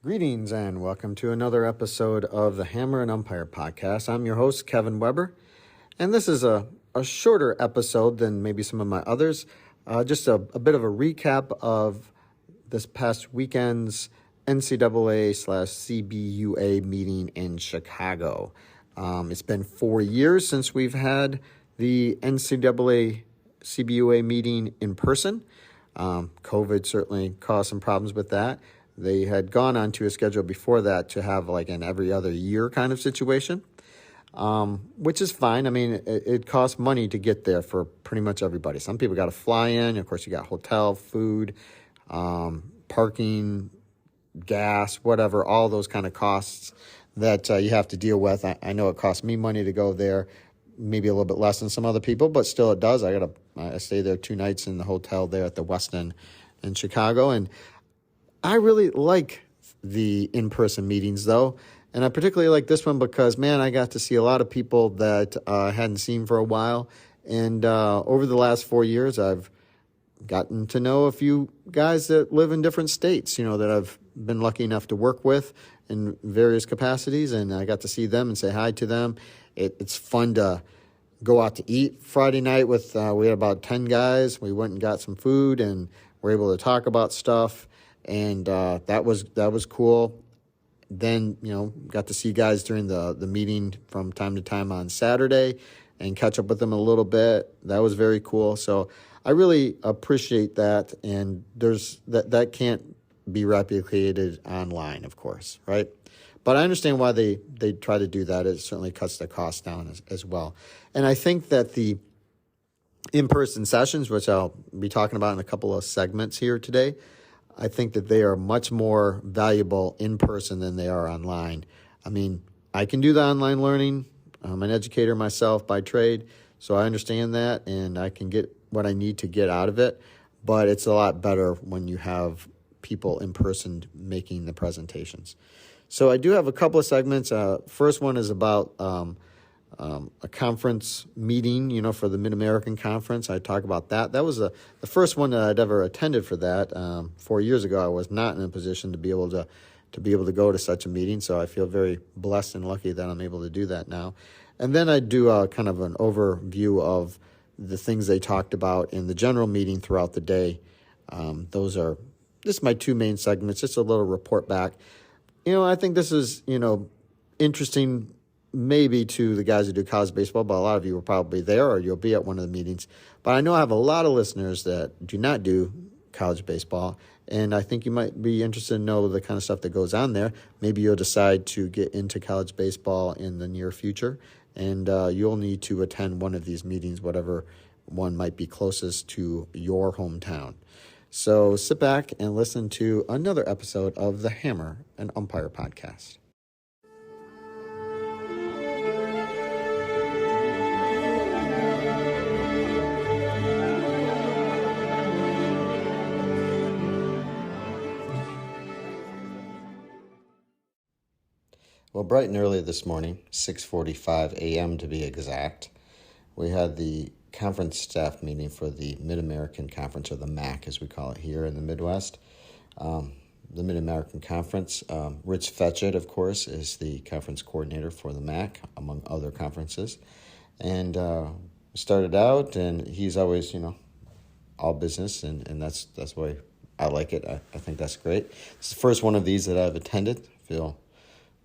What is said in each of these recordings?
Greetings and welcome to another episode of the Hammer and Umpire Podcast. I'm your host, Kevin Weber, and this is a shorter episode than maybe some of my others. Just a bit of a recap of this past weekend's NCAA/CBUA meeting in Chicago. It's been 4 years since we've had the NCAA CBUA meeting in person. COVID certainly caused some problems with that. They had gone on to a schedule before that to have like an every other year kind of situation, which is fine. I mean, it costs money to get there for pretty much everybody. Some people got to fly in. Of course, you got hotel, food, parking, gas, whatever, all those kind of costs that you have to deal with. I know it costs me money to go there, maybe a little bit less than some other people, but still it does. I stay there 2 nights in the hotel there at the Westin in Chicago, and I really like the in-person meetings, though, and I particularly like this one because, man, I got to see a lot of people that I hadn't seen for a while, and over the last 4 years, I've gotten to know a few guys that live in different states, that I've been lucky enough to work with in various capacities, and I got to see them and say hi to them. It's fun to go out to eat Friday night with, we had about 10 guys. We went and got some food, and we're able to talk about stuff. And that was cool. Then, got to see guys during the meeting from time to time on Saturday and catch up with them a little bit. That was very cool. So I really appreciate that. And that can't be replicated online, of course, right? But I understand why they try to do that. It certainly cuts the cost down as well. And I think that the in-person sessions, which I'll be talking about in a couple of segments here today, I think that they are much more valuable in person than they are online. I mean, I can do the online learning. I'm an educator myself by trade, so I understand that, and I can get what I need to get out of it. But it's a lot better when you have people in person making the presentations. So I do have a couple of segments. First one is about a conference meeting, for the Mid-American Conference. I talk about that. That was the first one that I'd ever attended for that. 4 years ago, I was not in a position to be able to go to such a meeting. So I feel very blessed and lucky that I'm able to do that now. And then I do kind of an overview of the things they talked about in the general meeting throughout the day. This is my 2 main segments, just a little report back. I think this is, interesting maybe to the guys who do college baseball, but a lot of you are probably there or you'll be at one of the meetings. But I know I have a lot of listeners that do not do college baseball, and I think you might be interested to know the kind of stuff that goes on there. Maybe you'll decide to get into college baseball in the near future, and you'll need to attend one of these meetings, whatever one might be closest to your hometown. So sit back and listen to another episode of the Hammer and Umpire Podcast. Well, bright and early this morning, 6:45 a.m. to be exact, we had the conference staff meeting for the Mid-American Conference, or the MAC as we call it here in the Midwest. The Mid-American Conference, Rich Fetchett, of course, is the conference coordinator for the MAC, among other conferences. And started out, and he's always, all business, and that's why I like it. I think that's great. It's the first one of these that I've attended. I feel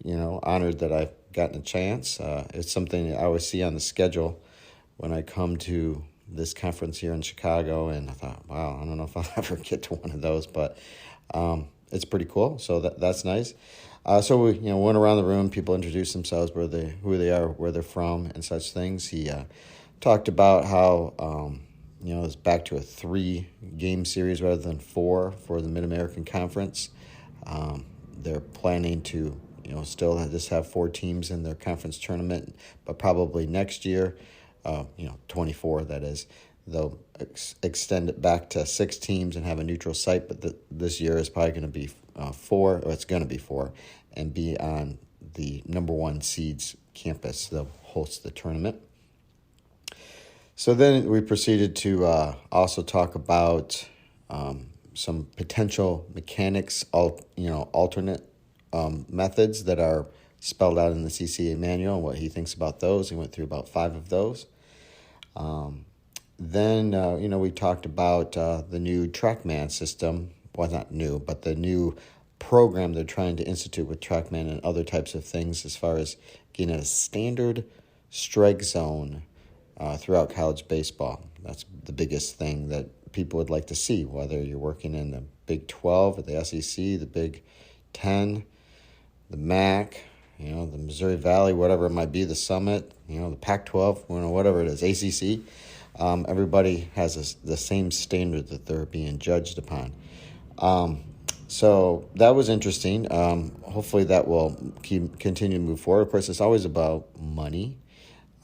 honored that I've gotten a chance. It's something I always see on the schedule when I come to this conference here in Chicago, and I thought, wow, I don't know if I'll ever get to one of those, but it's pretty cool. So that's nice. So we went around the room. People introduced themselves, who they are, where they're from, and such things. He talked about how it's back to a 3-game series rather than 4 for the Mid-American Conference. They're planning to still just have 4 teams in their conference tournament, but probably next year, 24, that is, they'll extend it back to 6 teams and have a neutral site, but this year is probably going to be 4, or it's going to be 4, and be on the number 1 seed's campus. They'll host the tournament. So then we proceeded to also talk about some potential mechanics, alternate methods that are spelled out in the CCA manual and what he thinks about those. He went through about 5 of those. Then we talked about the new TrackMan system. Well, not new, but the new program they're trying to institute with TrackMan and other types of things as far as getting a standard strike zone throughout college baseball. That's the biggest thing that people would like to see, whether you're working in the Big 12 or the SEC, the Big 10, the MAC, the Missouri Valley, whatever it might be, the Summit, the Pac-12, whatever it is, ACC. Everybody has the same standard that they're being judged upon. So that was interesting. Hopefully that will continue to move forward. Of course, it's always about money.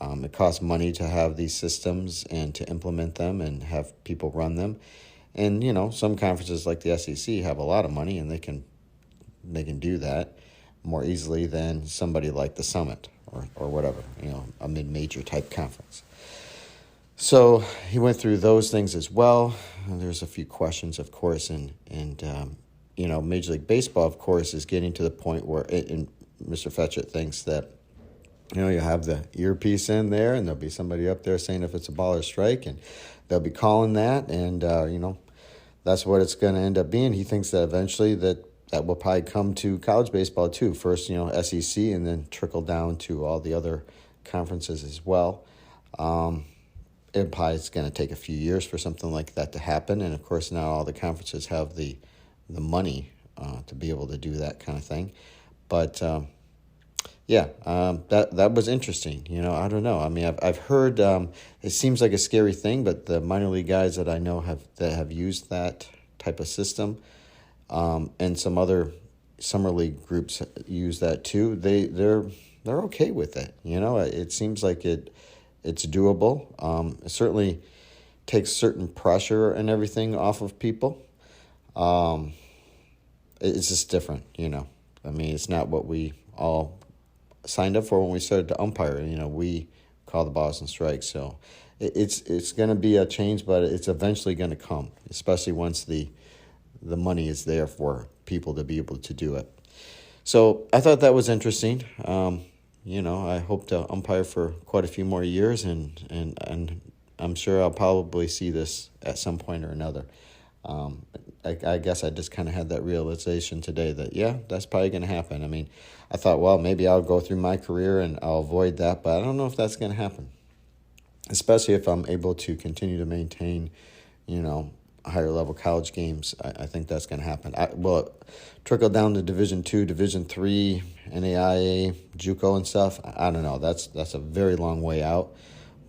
It costs money to have these systems and to implement them and have people run them. And, some conferences like the SEC have a lot of money and they can do that more easily than somebody like the Summit or whatever, a mid-major type conference. So he went through those things as well. And there's a few questions, of course, and Major League Baseball, of course, is getting to the point where Mr. Fetchett thinks that, you have the earpiece in there and there'll be somebody up there saying if it's a ball or strike, and they'll be calling that, and, that's what it's going to end up being. He thinks that eventually that will probably come to college baseball too. First, SEC, and then trickle down to all the other conferences as well. It probably is going to take a few years for something like that to happen. And, of course, now all the conferences have the money to be able to do that kind of thing. But, that was interesting. I don't know. I mean, I've heard it seems like a scary thing, but the minor league guys that I know have used that type of system, and some other summer league groups use that too. They're okay with it. It seems like it's doable. It certainly takes certain pressure and everything off of people. It's just different, I mean, it's not what we all signed up for when we started to umpire. We call the balls and strikes. So it's going to be a change, but it's eventually going to come, especially once the money is there for people to be able to do it. So I thought that was interesting. I hope to umpire for quite a few more years, and I'm sure I'll probably see this at some point or another. I guess I just kind of had that realization today that, that's probably going to happen. I mean, I thought, well, maybe I'll go through my career and I'll avoid that, but I don't know if that's going to happen, especially if I'm able to continue to maintain, higher level college games. I think that's going to happen. Will it trickle down to Division II, Division III, NAIA, JUCO and stuff? I don't know. That's a very long way out.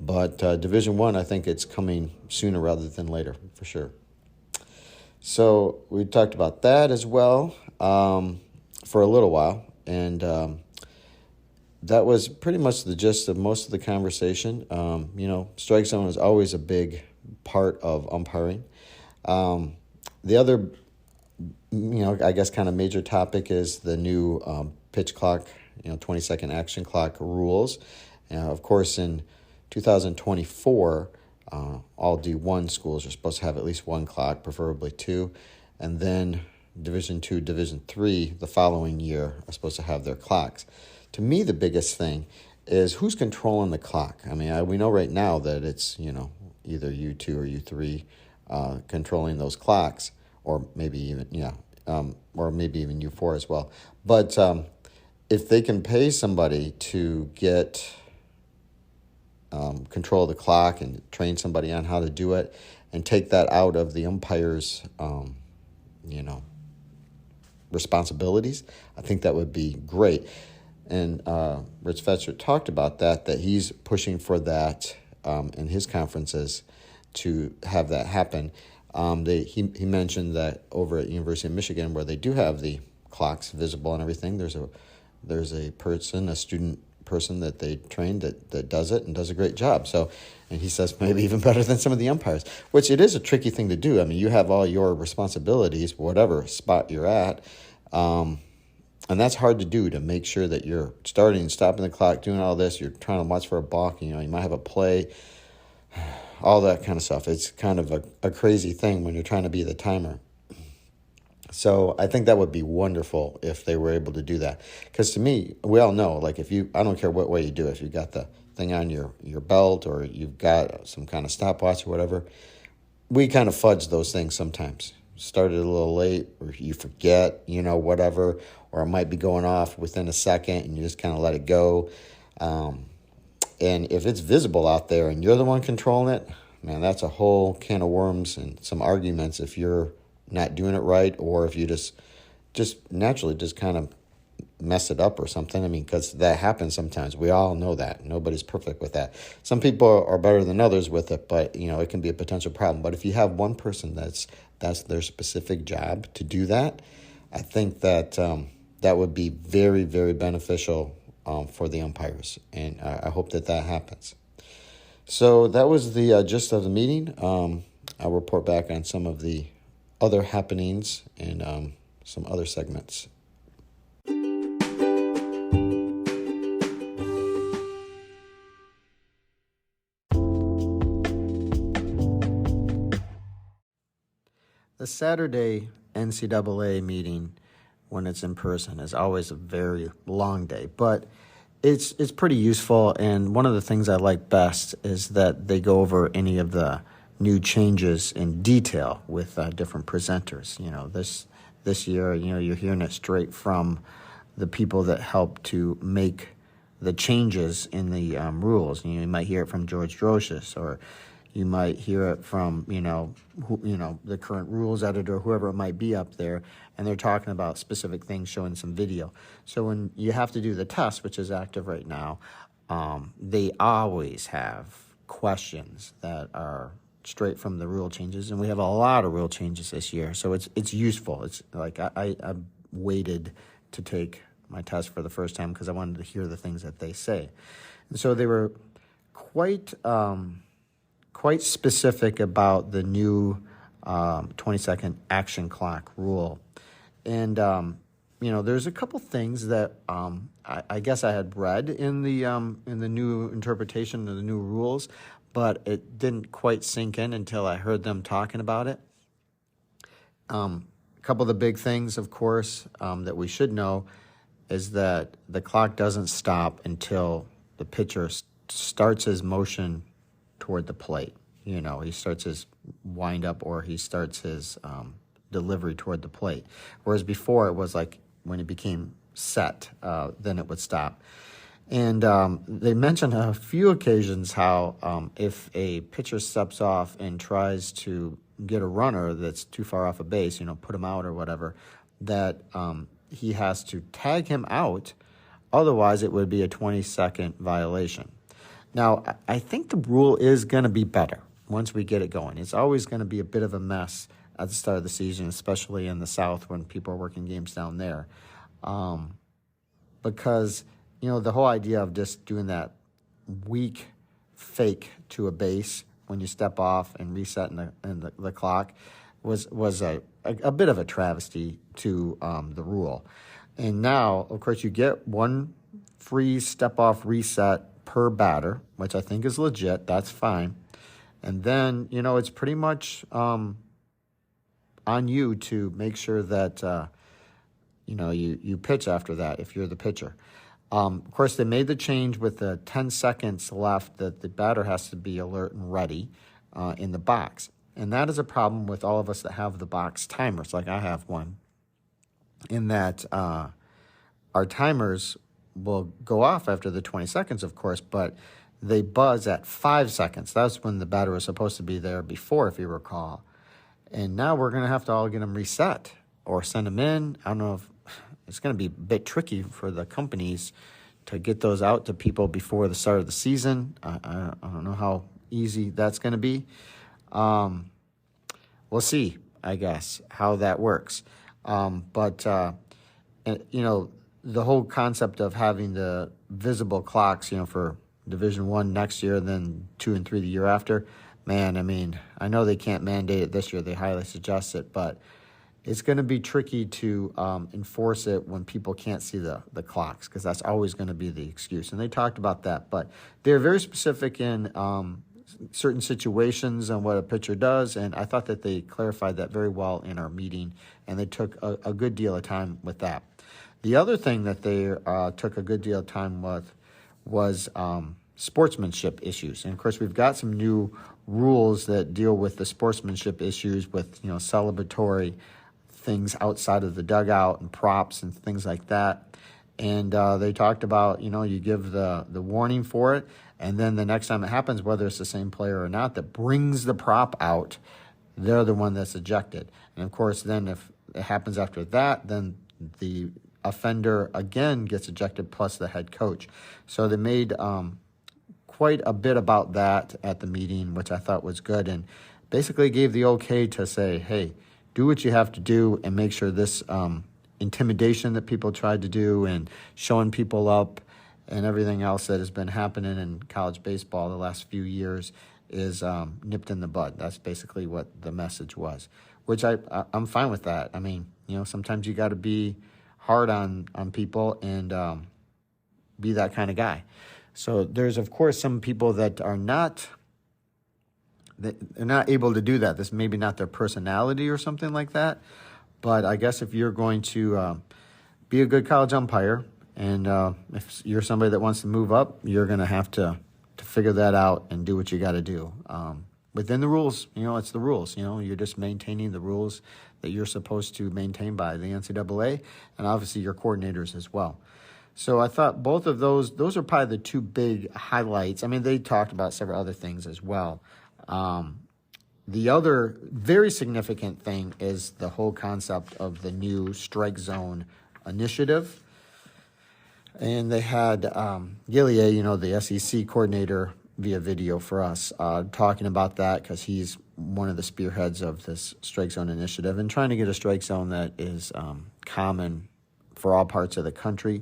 But Division I think it's coming sooner rather than later, for sure. So we talked about that as well for a little while. And that was pretty much the gist of most of the conversation. Strike zone is always a big part of umpiring. The other, I guess kind of major topic is the new pitch clock, 20-second action clock rules. Of course, in 2024, all D1 schools are supposed to have at least one clock, preferably two. And then Division II, Division III, the following year, are supposed to have their clocks. To me, the biggest thing is who's controlling the clock. I mean, we know right now that it's, either U2 or U3 controlling those clocks, or maybe even, or maybe even U4 as well. But if they can pay somebody to get control of the clock and train somebody on how to do it and take that out of the umpire's, responsibilities, I think that would be great. And Rich Fetchett talked about that he's pushing for that in his conferences to have that happen. He mentioned that over at University of Michigan, where they do have the clocks visible and everything, there's a student person that they trained that does it and does a great job. So, and he says maybe even better than some of the umpires, which it is a tricky thing to do. I mean, you have all your responsibilities, whatever spot you're at, and that's hard to do, to make sure that you're starting and stopping the clock, doing all this. You're trying to watch for a balk. You might have a play, all that kind of stuff. It's kind of a crazy thing when you're trying to be the timer. So I think that would be wonderful if they were able to do that. Because to me, we all know, like I don't care what way you do it, if you got the thing on your belt or you've got some kind of stopwatch or whatever, we kind of fudge those things sometimes. Started a little late, or you forget, whatever, or it might be going off within a second and you just kind of let it go. And if it's visible out there and you're the one controlling it, man, that's a whole can of worms and some arguments if you're not doing it right, or if you just naturally just kind of mess it up or something. I mean, because that happens sometimes. We all know that. Nobody's perfect with that. Some people are better than others with it, but, it can be a potential problem. But if you have one person that's their specific job to do that, I think that that would be very, very beneficial for the umpires. And I hope that happens. So that was the gist of the meeting. I'll report back on some of the other happenings and some other segments. The Saturday NCAA meeting, when it's in person, is always a very long day, but it's pretty useful. And one of the things I like best is that they go over any of the new changes in detail with different presenters. This year, you're hearing it straight from the people that help to make the changes in the rules. You might hear it from George Drocious, or you might hear it from the current rules editor, whoever it might be up there, and they're talking about specific things, showing some video. So when you have to do the test, which is active right now, they always have questions that are straight from the rule changes, and we have a lot of rule changes this year, so it's useful. It's like I waited to take my test for the first time because I wanted to hear the things that they say, and so they were quite specific about the new 20-second action clock rule, and there's a couple things that I guess I had read in the new interpretation of the new rules, but it didn't quite sink in until I heard them talking about it. A couple of the big things, of course, that we should know is that the clock doesn't stop until the pitcher starts his motion toward the plate. He starts his wind-up or he starts his delivery toward the plate. Whereas before it was like when it became set, then it would stop. And they mentioned a few occasions how if a pitcher steps off and tries to get a runner that's too far off a base, put him out or whatever, that he has to tag him out. Otherwise, it would be a 20-second violation. Now, I think the rule is going to be better once we get it going. It's always going to be a bit of a mess at the start of the season, especially in the South when people are working games down there. Because the whole idea of just doing that weak fake to a base when you step off and reset in the clock was a bit of a travesty to the rule. And now, of course, you get one free step-off reset per batter, which I think is legit. That's fine. And then, it's pretty much on you to make sure that, you pitch after that if you're the pitcher. Of course, they made the change with the 10 seconds left that the batter has to be alert and ready in the box. And that is a problem with all of us that have the box timers, like I have one, in that our timers will go off after the 20 seconds, of course, but they buzz at 5 seconds. That's when the batter was supposed to be there before, if you recall. And now we're going to have to all get them reset or send them in. I don't know if it's going to be a bit tricky for the companies to get those out to people before the start of the season. I don't know how easy that's going to be. We'll see, I guess, how that works. But the whole concept of having the visible clocks, for Division I next year, then 2 and 3 the year after, man, I mean, I know they can't mandate it this year. They highly suggest it, but it's going to be tricky to enforce it when people can't see the clocks, because that's always going to be the excuse. And they talked about that, but they're very specific in certain situations and what a pitcher does, and I thought that they clarified that very well in our meeting, and they took a good deal of time with that. The other thing that they took a good deal of time with was sportsmanship issues. And of course, we've got some new rules that deal with the sportsmanship issues with, celebratory things outside of the dugout and props and things like that. And they talked about, you give the warning for it, and then the next time it happens, whether it's the same player or not, that brings the prop out, they're the one that's ejected. And of course, then if it happens after that, then the offender again gets ejected, plus the head coach. So they made quite a bit about that at the meeting, which I thought was good, and basically gave the okay to say, hey, do what you have to do and make sure this intimidation that people tried to do and showing people up and everything else that has been happening in college baseball the last few years is nipped in the bud. That's basically what the message was, which I'm fine with that. I mean, sometimes you got to be hard on people and be that kind of guy. So there's, of course, some people that are not able to do that. This may be not their personality or something like that. But I guess if you're going to be a good college umpire, and if you're somebody that wants to move up, you're going to have to figure that out and do what you got to do. Within the rules, it's the rules. You're just maintaining the rules that you're supposed to maintain by the NCAA, and obviously your coordinators as well. So I thought both of those are probably the two big highlights. I mean, they talked about several other things as well. The other very significant thing is the whole concept of the new strike zone initiative. And they had GLIAC, the SEC coordinator, via video for us, talking about that because he's one of the spearheads of this strike zone initiative and trying to get a strike zone that is common for all parts of the country.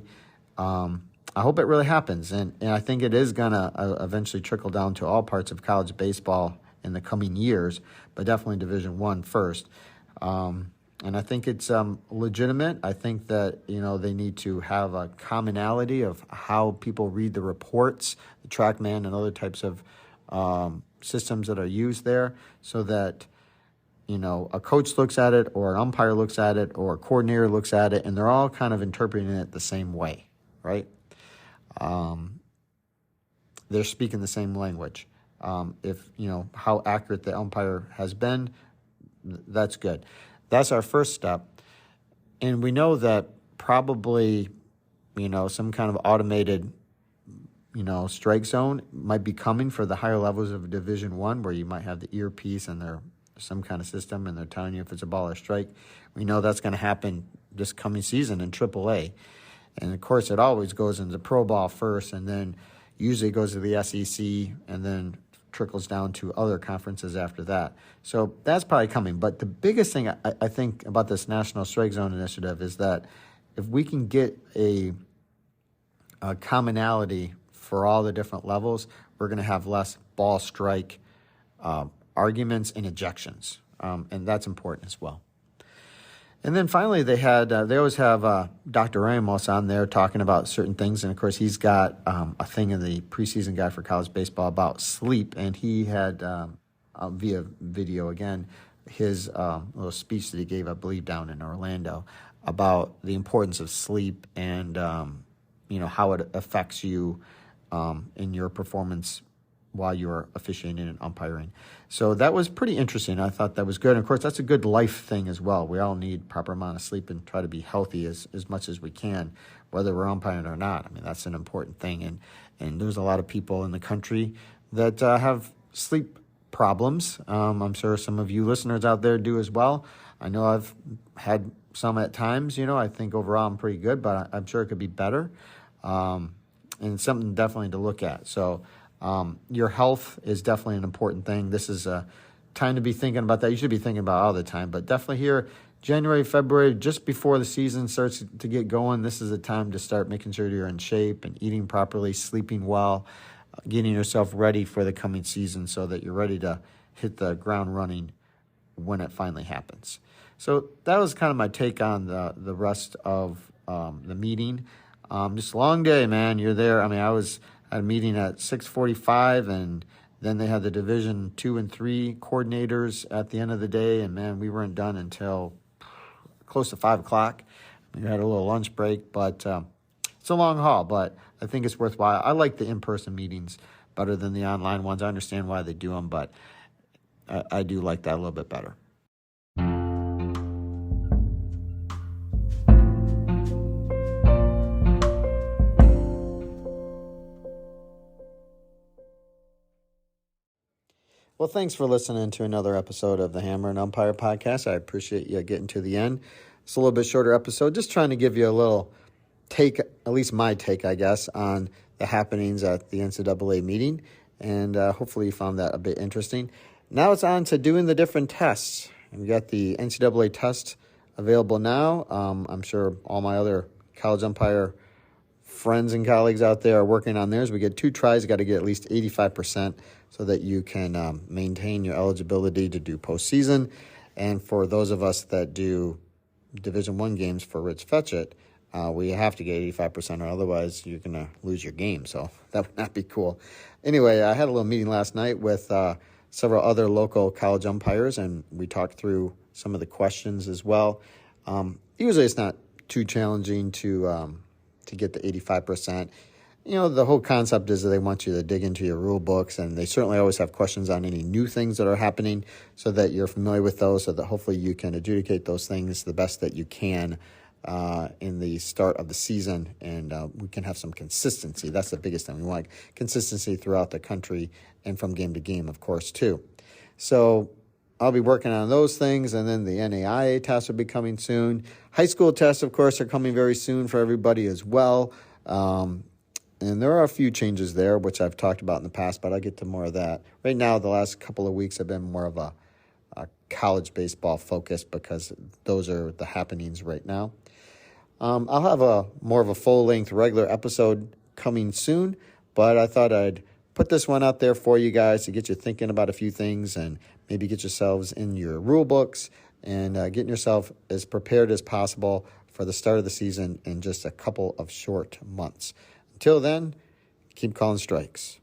I hope it really happens, and I think it is going to eventually trickle down to all parts of college baseball in the coming years, but definitely Division I first. And I think it's legitimate. I think that, they need to have a commonality of how people read the reports, the TrackMan and other types of systems that are used there, so that, a coach looks at it or an umpire looks at it or a coordinator looks at it, and they're all kind of interpreting it the same way, right? They're speaking the same language. If, how accurate the umpire has been, that's good. That's our first step. And we know that probably, some kind of automated, strike zone might be coming for the higher levels of Division I, where you might have the earpiece and there's some kind of system and they're telling you if it's a ball or strike. We know that's going to happen this coming season in AAA. And, of course, it always goes into pro ball first, and then usually goes to the SEC, and then trickles down to other conferences after that. So that's probably coming. But the biggest thing I think about this National Strike Zone Initiative is that if we can get a commonality for all the different levels, we're going to have less ball strike arguments and ejections. And that's important as well. And then finally, they always have Dr. Ramos on there talking about certain things. And, of course, he's got a thing in the preseason guide for college baseball about sleep. And he had, via video again, his little speech that he gave, I believe, down in Orlando about the importance of sleep and, how it affects you in your performance while you're officiating and umpiring. So that was pretty interesting. I thought that was good. And of course, that's a good life thing as well. We all need proper amount of sleep and try to be healthy as much as we can, whether we're umpiring or not. I mean, that's an important thing. And there's a lot of people in the country that have sleep problems. I'm sure some of you listeners out there do as well. I know I've had some at times. I think overall I'm pretty good, but I'm sure it could be better. And it's something definitely to look at. So your health is definitely an important thing. This is a time to be thinking about that. You should be thinking about it all the time, but definitely here, January, February, just before the season starts to get going, this is a time to start making sure you're in shape and eating properly, sleeping well, getting yourself ready for the coming season so that you're ready to hit the ground running when it finally happens. So that was kind of my take on the rest of the meeting. Just a long day, man. You're there. I mean, I had a meeting at 6:45, and Then they had the Division II and III coordinators at the end of the day, and man, we weren't done until close to 5 o'clock. We had a little lunch break, but it's a long haul, but I think it's worthwhile. I like the in-person meetings better than the online ones. I understand why they do them, but I do like that a little bit better. Well, thanks for listening to another episode of the Hammer and Umpire podcast. I appreciate you getting to the end. It's a little bit shorter episode, just trying to give you a little take, at least my take, I guess, on the happenings at the NCAA meeting, and hopefully you found that a bit interesting. Now it's on to doing the different tests. We got the NCAA test available now. I'm sure all my other college umpire friends and colleagues out there are working on theirs. We get 2 tries. You got to get at least 85% so that you can maintain your eligibility to do postseason. And for those of us that do Division I games for Rich Fetchit, we have to get 85% or otherwise you're going to lose your game. So that would not be cool. Anyway, I had a little meeting last night with several other local college umpires, and we talked through some of the questions as well. Usually it's not too challenging to get the 85%. You know, the whole concept is that they want you to dig into your rule books, and they certainly always have questions on any new things that are happening so that you're familiar with those, so that hopefully you can adjudicate those things the best that you can in the start of the season, and we can have some consistency. That's the biggest thing. We want consistency throughout the country and from game to game, of course, too. So I'll be working on those things, and then the NAIA tests will be coming soon. High school tests, of course, are coming very soon for everybody as well. And there are a few changes there, which I've talked about in the past, but I'll get to more of that. Right now, the last couple of weeks have been more of a college baseball focus because those are the happenings right now. I'll have more of a full-length regular episode coming soon, but I thought I'd put this one out there for you guys to get you thinking about a few things and maybe get yourselves in your rule books and getting yourself as prepared as possible for the start of the season in just a couple of short months. Until then, keep calling strikes.